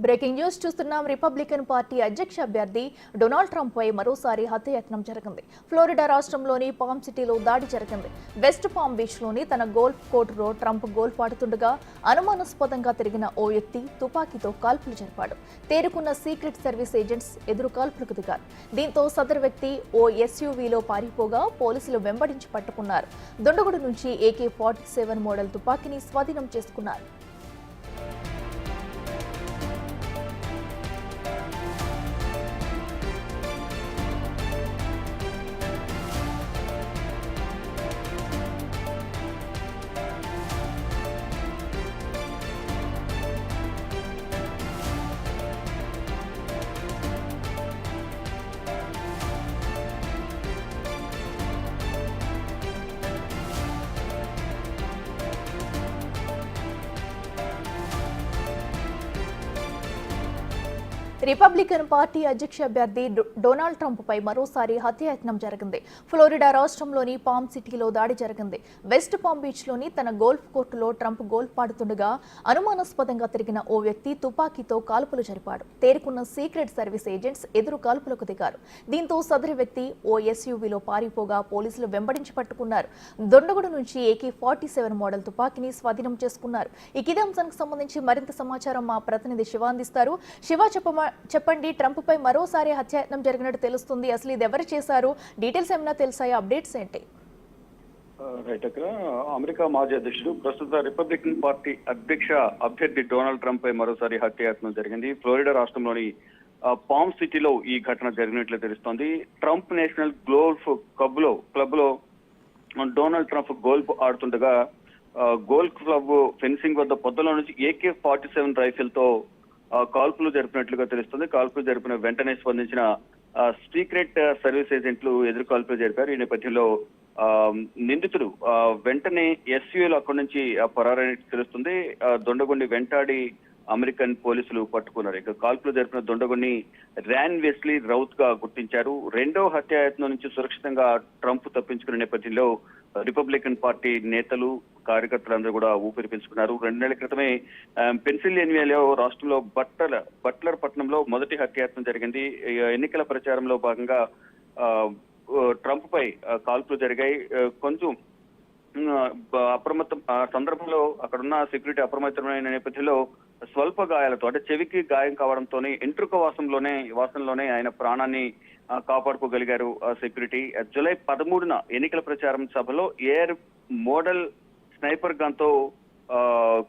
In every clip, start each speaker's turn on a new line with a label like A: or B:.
A: Breaking news చూస్తున్నాం. Republican party అధ్యక్ష అభ్యర్థి డొనాల్డ్ ట్రంప్ పై మరోసారి హత్యాయత్నం జరిగింది. ఫ్లోరిడా రాష్ట్రంలోని పామ్ సిటీలో దాడి జరిగింది. వెస్ట్ పామ్ బీచ్ లోని తన గోల్ఫ్ కోర్టులో ట్రంప్ గోల్ఫ్ ఆడుతుండగా అనుమానాస్పదంగా తిరిగిన ఓ వ్యక్తి తుపాకీతో కాల్పులు జరిపాడు. తేరుకున్న సీక్రెట్ సర్వీస్ ఏజెంట్స్ ఎదురు కాల్పులకు దిగారు. దీంతో సదరు వ్యక్తి ఓ ఎస్యూవీలో పారిపోగా పోలీసులు వెంబడించి పట్టుకున్నారు. దొండగూడ నుంచి AK-47 మోడల్ తుపాకీని స్వాధీనం చేసుకున్నారు. రిపబ్లికన్ పార్టీ అధ్యక్ష అభ్యర్థి డొనాల్డ్ ట్రంప్ పై మరోసారి హత్యాయత్నం జరిగింది. ఫ్లోరిడా రాష్ట్రంలోని పామ్ సిటీలో దాడి జరిగింది. వెస్ట్ పామ్ బీచ్ లోని తన గోల్ఫ్ కోర్టులో ట్రంప్ గోల్ఫ్ ఆడుతుండగా అనుమానాస్పదంగా తిరిగిన ఓ వ్యక్తి తుపాకీతో కాల్పులు జరిపాడు. తేరుకున్న సీక్రెట్ సర్వీస్ ఏజెంట్స్ ఎదురు కాల్పులకు దిగారు. దీంతో సదరు వ్యక్తి ఓ ఎస్యూవీలో పారిపోగా పోలీసులు వెంబడించి పట్టుకున్నారు. దొండగూడ నుంచి AK-47 మోడల్ తుపాకీని స్వాధీనం చేసుకున్నారు. ఇదే అంశానికి సంబంధించి మరింత సమాచారం మా ప్రతినిధి శివ అందిస్తారు. శివ, చెప్పండి, ట్రంప్ పై మరోసారి హత్యాయత్నం జరిగినట్టు తెలుస్తుంది. అసలు ఇది ఎవరు చేశారు? డీటెయిల్స్ ఏమైనా తెలుసాయా? అప్డేట్స్ ఏంటి?
B: రైట్ అక్కడ అమెరికా మాజీ అధ్యక్షుడు, ప్రస్తుత రిపబ్లికన్ పార్టీ అధ్యక్ష అభ్యర్థి డొనాల్డ్ ట్రంప్ పై మరోసారి హత్యాయత్నం జరిగింది. ఫ్లోరిడా రాష్ట్రంలోని పామ్ సిటీలో ఈ ఘటన జరిగినట్లు తెలుస్తోంది. ట్రంప్ నేషనల్ గోల్ఫ్ క్లబ్ లో డొనాల్డ్ ట్రంప్ గోల్ఫ్ ఆడుతుండగా గోల్ఫ్ క్లబ్ ఫెన్సింగ్ వద్ద పొద్దులో నుంచి AK-47 రైఫిల్ తో కాల్పులు జరిపినట్లుగా తెలుస్తుంది. కాల్పులు జరిపిన వెంటనే స్పందించిన సీక్రెట్ సర్వీస్ ఏజెంట్లు ఎదురు కాల్పులు జరిపారు. ఈ నేపథ్యంలో నిందితుడు వెంటనే ఎస్యూలో అక్కడి నుంచి పరారైనట్టు తెలుస్తుంది. దొండగొండి వెంటాడి అమెరికన్ పోలీసులు పట్టుకున్నారు. ఇక కాల్పులు జరిపిన దొండగొండి ర్యాన్ వెస్లీ రౌత్ గా గుర్తించారు. రెండో హత్యాయత్నం నుంచి సురక్షితంగా ట్రంప్ తప్పించుకునే నేపథ్యంలో రిపబ్లికన్ పార్టీ నేతలు, కార్యకర్తలందరూ కూడా ఊపిరి పీల్చుకున్నారు. 2 నెలల క్రితమే పెన్సిల్వేనియాలో రాష్ట్రంలో బట్లర్ పట్టణంలో మొదటి హత్యాయత్నం జరిగింది. ఎన్నికల ప్రచారంలో భాగంగా ట్రంప్ పై కాల్పులు జరిగాయి. కొంచెం అప్రమత్తం సందర్భంలో అక్కడున్న సెక్యూరిటీ అప్రమత్తమైన నేపథ్యంలో స్వల్ప గాయాలతో, అంటే చెవికి గాయం కావడంతో ఎంట్రుక వాసనలోనే ఆయన ప్రాణాన్ని కాపాడుకోగలిగారు సెక్యూరిటీ. జూలై 13న ఎన్నికల ప్రచారం సభలో ఎయిర్ మోడల్ స్నైపర్ గన్ తో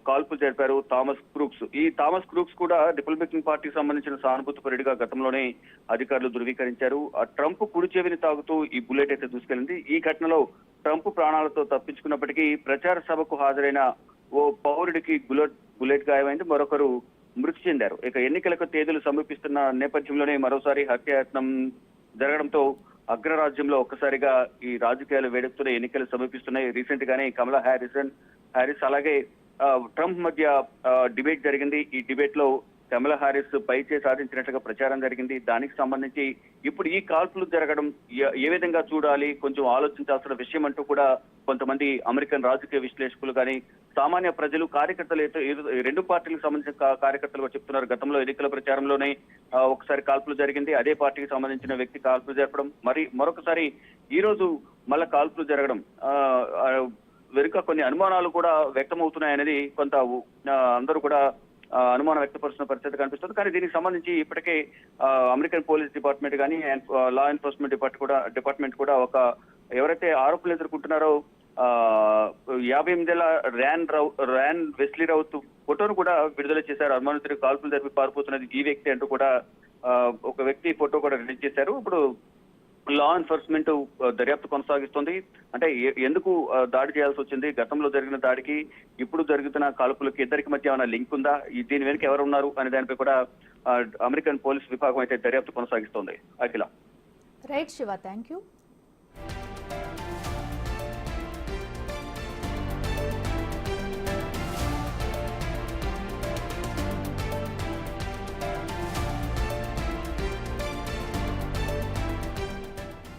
B: కాల్పులు జరిపారు థామస్ క్రూక్స్. ఈ థామస్ క్రూక్స్ కూడా రిపబ్లికన్ పార్టీకి సంబంధించిన సానుభూతి పరుడిగా గతంలోనే అధికారులు ధృవీకరించారు. ఆ కుడి చెవిని తాగుతూ ఈ బుల్లెట్ అయితే దూసుకెళ్లింది. ఈ ఘటనలో ట్రంప్ ప్రాణాలతో తప్పించుకున్నప్పటికీ ప్రచార సభకు హాజరైన ఓ పౌరుడికి బుల్లెట్ గాయమైంది, మరొకరు మృతి చెందారు. ఇక ఎన్నికలకు తేదీలు సమీపిస్తున్న నేపథ్యంలోనే మరోసారి హత్యాయత్నం జరగడంతో అగ్రరాజ్యంలో ఒక్కసారిగా ఈ రాజకీయాలు వేడెక్కుతున్న ఎన్నికలు సమీపిస్తున్నాయి. రీసెంట్ గానే కమలా హ్యారిస్ అలాగే ట్రంప్ మధ్య డిబేట్ జరిగింది. ఈ డిబేట్ లో కమలా హ్యారిస్ పైచే సాధించినట్లుగా ప్రచారం జరిగింది. దానికి సంబంధించి ఇప్పుడు ఈ కాల్పులు జరగడం ఏ విధంగా చూడాలి, కొంచెం ఆలోచించాల్సిన విషయం అంటూ కూడా కొంతమంది అమెరికన్ రాజకీయ విశ్లేషకులు కానీ సామాన్య ప్రజలు, కార్యకర్తలు, రెండు పార్టీలకు సంబంధించిన కార్యకర్తలు చెప్తున్నారు. గతంలో ఎన్నికల ప్రచారంలోనే ఒకసారి కాల్పులు జరిగింది. అదే పార్టీకి సంబంధించిన వ్యక్తి కాల్పులు జరపడం, మరొకసారి ఈ రోజు మళ్ళా కాల్పులు జరగడం వెనుక కొన్ని అనుమానాలు కూడా వ్యక్తమవుతున్నాయనేది కొంత అందరూ కూడా అనుమానం వ్యక్తపరుస్తున్న పరిస్థితి కనిపిస్తుంది. కానీ దీనికి సంబంధించి ఇప్పటికే అమెరికన్ పోలీస్ డిపార్ట్మెంట్ కానీ లా ఎన్ఫోర్స్మెంట్ డిపార్ట్మెంట్ కూడా ఒక ఎవరైతే ఆరోపణలు ఎదుర్కొంటున్నారో 58 ఏళ్ల ర్యాన్ వెస్లీ రౌత్ ఫోటోను కూడా విడుదల చేశారు. అనుమానితుడికి కాల్పులు జరిపి పారిపోతున్నది ఈ వ్యక్తి అంటూ కూడా ఒక వ్యక్తి ఫోటో కూడా రిలీజ్ చేశారు. ఇప్పుడు లా ఎన్ఫోర్స్మెంట్ దర్యాప్తు కొనసాగిస్తుంది. అంటే ఎందుకు దాడి చేయాల్సి వచ్చింది, గతంలో జరిగిన దాడికి ఇప్పుడు జరుగుతున్న కాల్పులకి ఇద్దరికి మధ్య ఏమైనా లింక్ ఉందా, దీని వెనుక ఎవరు ఉన్నారు అనే దానిపై కూడా అమెరికన్ పోలీస్ విభాగం అయితే దర్యాప్తు కొనసాగిస్తోంది. Akhila.
A: Right Shiva, thank you.